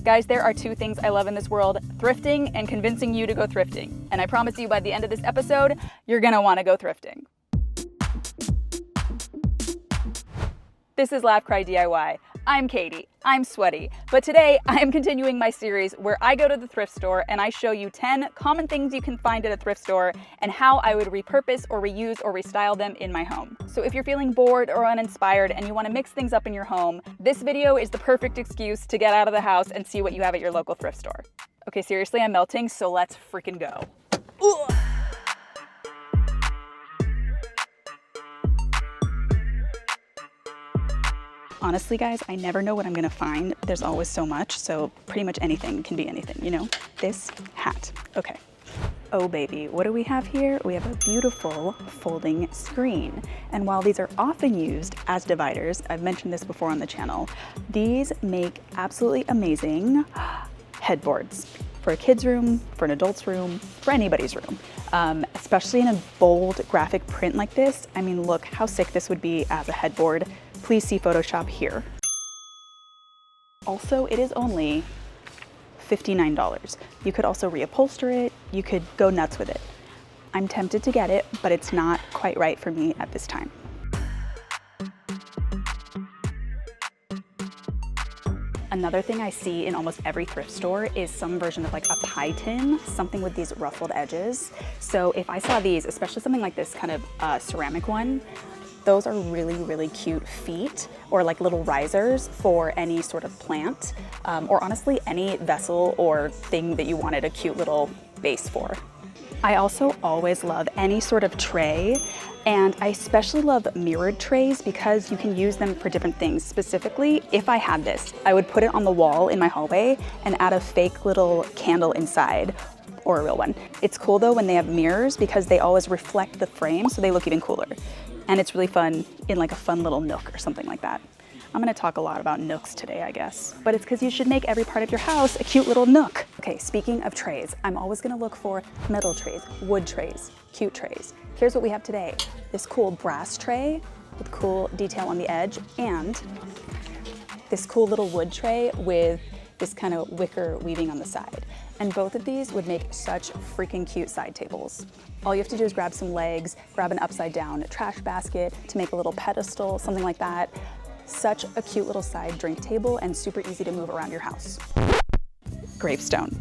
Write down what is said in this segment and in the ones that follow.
Guys, there are two things I love in this world: thrifting and convincing you to go thrifting. And I promise you, by the end of this episode, you're gonna wanna go thrifting. This is Laugh Cry DIY. I'm Katie, I'm sweaty, but today I'm continuing my series where I go to the thrift store and I show you 10 common things you can find at a thrift store and how I would repurpose or reuse or restyle them in my home. So if you're feeling bored or uninspired and you want to mix things up in your home, this video is the perfect excuse to get out of the house and see what you have at your local thrift store. Okay, seriously, I'm melting, so let's freaking go. Ugh. Honestly, guys, I never know what I'm gonna find. There's always so much, so pretty much anything can be anything, you know? This hat, okay. Oh baby, what do we have here? We have a beautiful folding screen. And while these are often used as dividers, I've mentioned this before on the channel, these make absolutely amazing headboards for a kid's room, for an adult's room, for anybody's room. Especially in a bold graphic print like this. I mean, look how sick this would be as a headboard. Please see Photoshop here. Also, it is only $59. You could also reupholster it. You could go nuts with it. I'm tempted to get it, but it's not quite right for me at this time. Another thing I see in almost every thrift store is some version of like a pie tin, something with these ruffled edges. So if I saw these, especially something like this kind of ceramic one, those are really, really cute feet or like little risers for any sort of plant, or honestly any vessel or thing that you wanted a cute little base for. I also always love any sort of tray, and I especially love mirrored trays because you can use them for different things. Specifically, if I had this, I would put it on the wall in my hallway and add a fake little candle inside, or a real one. It's cool though when they have mirrors because they always reflect the frame, so they look even cooler. And it's really fun in like a fun little nook or something like that. I'm gonna talk a lot about nooks today, I guess, but it's because you should make every part of your house a cute little nook. Okay, speaking of trays, I'm always gonna look for metal trays, wood trays, cute trays. Here's what we have today. This cool brass tray with cool detail on the edge, and this cool little wood tray with this kind of wicker weaving on the side. And both of these would make such freaking cute side tables. All you have to do is grab some legs, grab an upside down trash basket to make a little pedestal, something like that. Such a cute little side drink table and super easy to move around your house. Gravestone.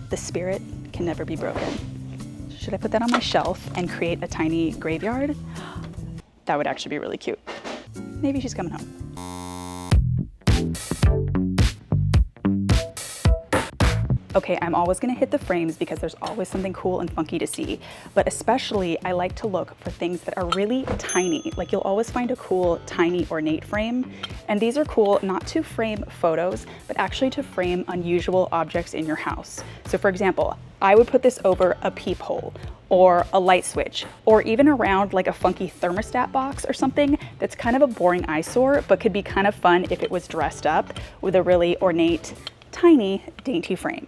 The spirit can never be broken. Should I put that on my shelf and create a tiny graveyard? That would actually be really cute. Maybe she's coming home. Okay, I'm always gonna hit the frames because there's always something cool and funky to see, but especially I like to look for things that are really tiny. Like you'll always find a cool, tiny, ornate frame, and these are cool not to frame photos, but actually to frame unusual objects in your house. So for example, I would put this over a peephole, or a light switch, or even around like a funky thermostat box or something that's kind of a boring eyesore, but could be kind of fun if it was dressed up with a really ornate, tiny, dainty frame.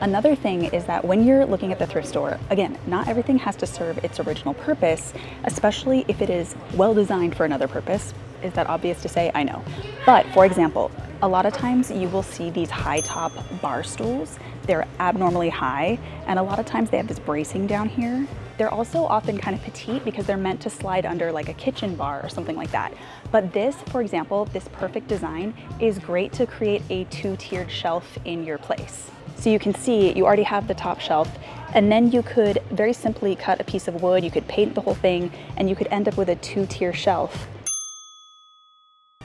Another thing is that when you're looking at the thrift store, again, not everything has to serve its original purpose, especially if it is well designed for another purpose. Is that obvious to say? I know. But for example, a lot of times you will see these high top bar stools. They're abnormally high, and a lot of times they have this bracing down here. They're also often kind of petite because they're meant to slide under like a kitchen bar or something like that. But this, for example, this perfect design is great to create a two-tiered shelf in your place. So you can see you already have the top shelf, and then you could very simply cut a piece of wood, you could paint the whole thing, and you could end up with a two-tier shelf.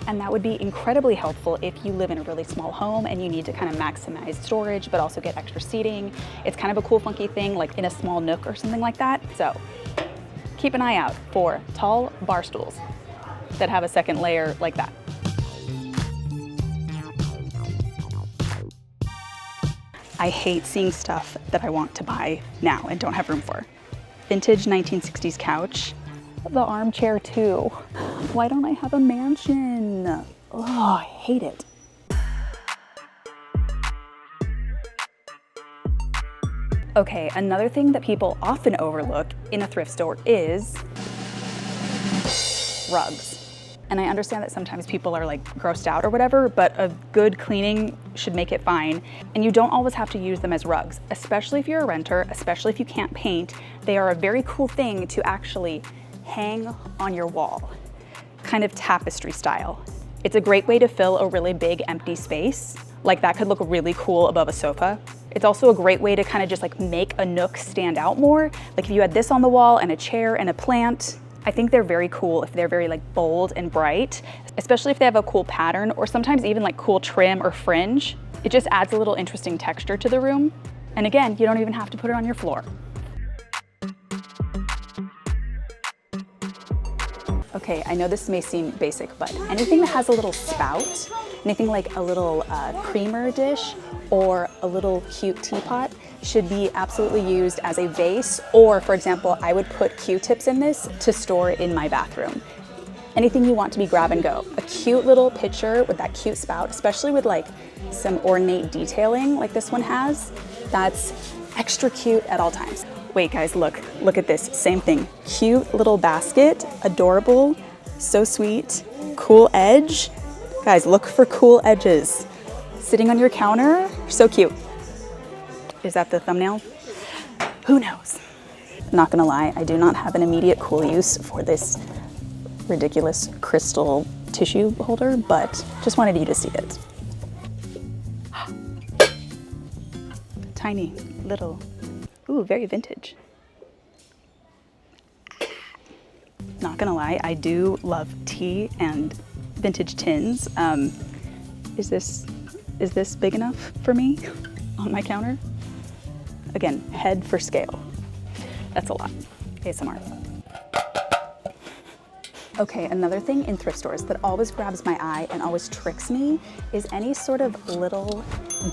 And that would be incredibly helpful if you live in a really small home and you need to kind of maximize storage, but also get extra seating. It's kind of a cool, funky thing, like in a small nook or something like that. So keep an eye out for tall bar stools that have a second layer like that. I hate seeing stuff that I want to buy now and don't have room for. Vintage 1960s couch. The armchair too. Why don't I have a mansion? Oh, I hate it. Okay, another thing that people often overlook in a thrift store is rugs. And I understand that sometimes people are like grossed out or whatever, but a good cleaning should make it fine. And you don't always have to use them as rugs, especially if you're a renter, especially if you can't paint. They are a very cool thing to actually hang on your wall, kind of tapestry style. It's a great way to fill a really big empty space. Like that could look really cool above a sofa. It's also a great way to kind of just like make a nook stand out more. Like if you had this on the wall and a chair and a plant, I think they're very cool if they're very like bold and bright, especially if they have a cool pattern or sometimes even like cool trim or fringe. It just adds a little interesting texture to the room. And again, you don't even have to put it on your floor. Okay, I know this may seem basic, but anything that has a little spout, anything like a little creamer dish or a little cute teapot should be absolutely used as a vase, or for example, I would put Q-tips in this to store in my bathroom. Anything you want to be grab and go. A cute little pitcher with that cute spout, especially with like some ornate detailing like this one has, that's extra cute at all times. Wait guys, look at this, same thing. Cute little basket, adorable, so sweet, cool edge. Guys, look for cool edges. Sitting on your counter, so cute. Is that the thumbnail? Who knows? Not gonna lie, I do not have an immediate cool use for this ridiculous crystal tissue holder, but just wanted you to see it. Tiny, little. Ooh, very vintage. Not gonna lie, I do love tea and vintage tins. Is this big enough for me on my counter? Again, head for scale. That's a lot. ASMR. Okay, another thing in thrift stores that always grabs my eye and always tricks me is any sort of little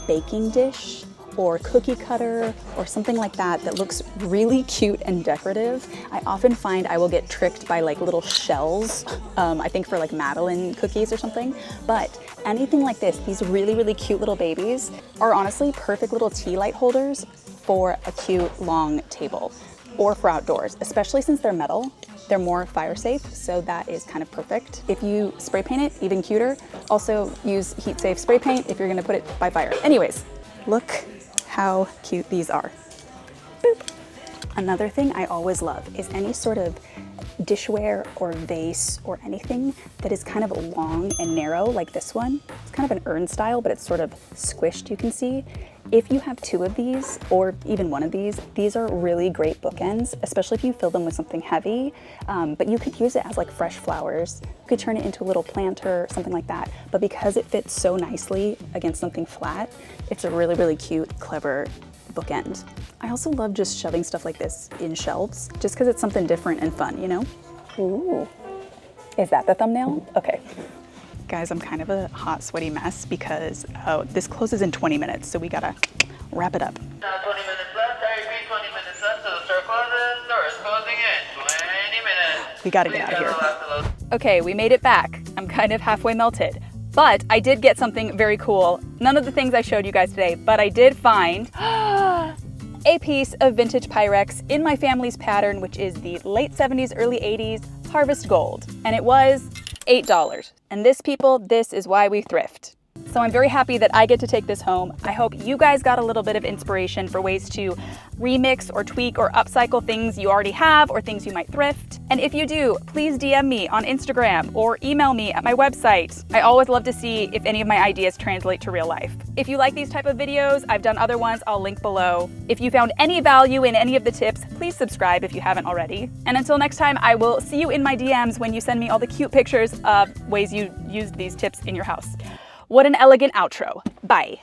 baking dish or cookie cutter or something like that that looks really cute and decorative. I often find I will get tricked by like little shells, I think for like Madeline cookies or something, but anything like this, these really, really cute little babies are honestly perfect little tea light holders for a cute long table or for outdoors, especially since they're metal. They're more fire safe, so that is kind of perfect. If you spray paint it, even cuter. Also use heat safe spray paint if you're gonna put it by fire. Anyways, look how cute these are. Boop. Another thing I always love is any sort of dishware or vase or anything that is kind of long and narrow like this one. It's kind of an urn style, but it's sort of squished, you can see. If you have two of these or even one of these are really great bookends, especially if you fill them with something heavy, but you could use it as like fresh flowers. You could turn it into a little planter, something like that. But because it fits so nicely against something flat, it's a really, really cute, clever bookend. I also love just shoving stuff like this in shelves, just because it's something different and fun, you know? Ooh, is that the thumbnail? Okay. Guys, I'm kind of a hot, sweaty mess because this closes in 20 minutes, so we gotta wrap it up. Now 20 minutes left, I repeat 20 minutes left, so the store closes, store is closing in 20 minutes. We gotta get out of here. Okay, we made it back. I'm kind of halfway melted, but I did get something very cool. None of the things I showed you guys today, but I did find a piece of vintage Pyrex in my family's pattern, which is the late 70s, early 80s Harvest Gold, and it was $8. And this, people, this is why we thrift. So I'm very happy that I get to take this home. I hope you guys got a little bit of inspiration for ways to remix or tweak or upcycle things you already have or things you might thrift. And if you do, please DM me on Instagram or email me at my website. I always love to see if any of my ideas translate to real life. If you like these type of videos, I've done other ones, I'll link below. If you found any value in any of the tips, please subscribe if you haven't already. And until next time, I will see you in my DMs when you send me all the cute pictures of ways you used these tips in your house. What an elegant outro. Bye.